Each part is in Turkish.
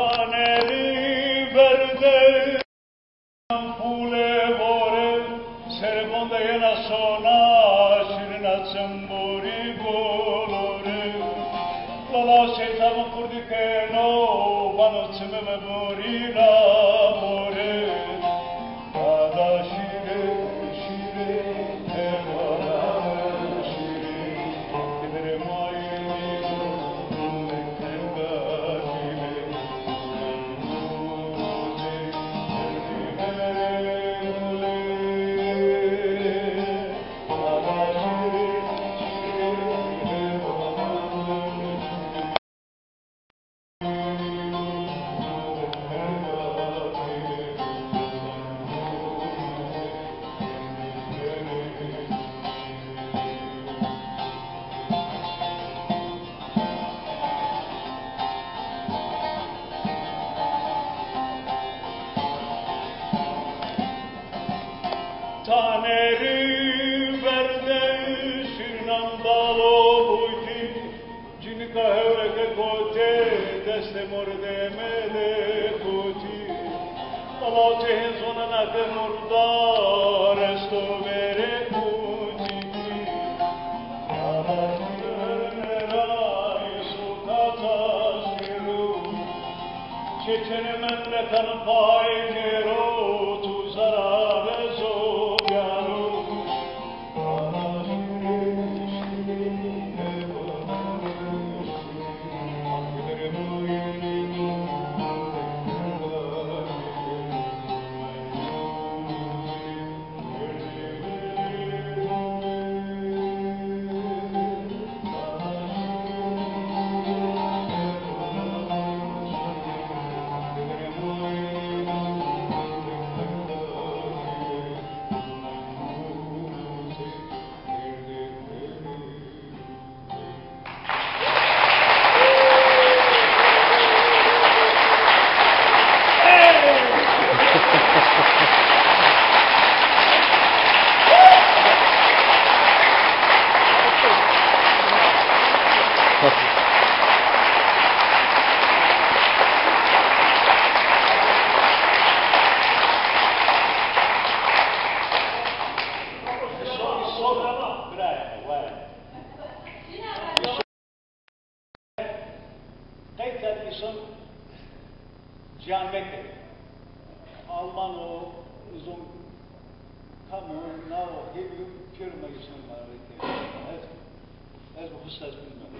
Taneri verde ampule vore sergonda yana sona şirina tsambori bolore lala şeytan kurdi keno bana tsmeme borina more ada şire şire evara şire dibere mayni Taneri verde şirnandalo buti cinika hevreke kote deste morde mele kuti Allah cehin sonuna ke murdar esto vere kuti Nerai sukata şiru Çeçene memlekan paynero tu zarare zo Giamete Alman o uzun kamu na o hebi firma için var ez bu husus bilmem.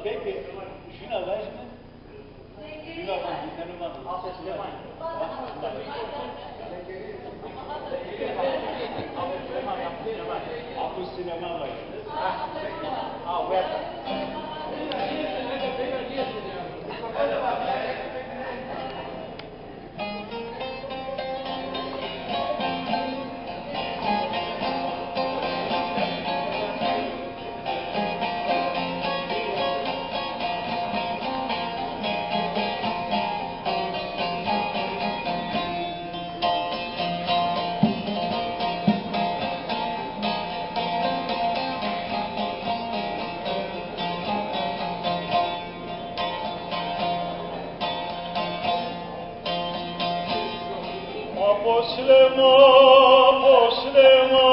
Peki şuna var mı? Şuna var mı? Tanımam. Abu sinema var. Web. Poslema, poslema,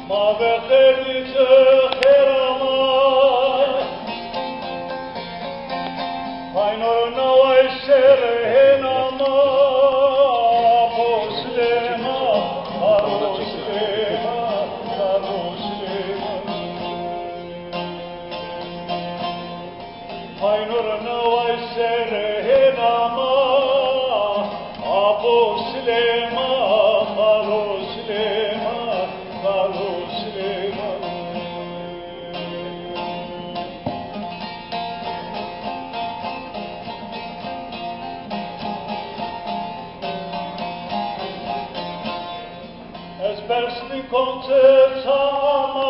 ma vekherite kherama, paynona vay serhenama, poslema, poslema, poslema, paynona vay serhenama. Esbersti koncertama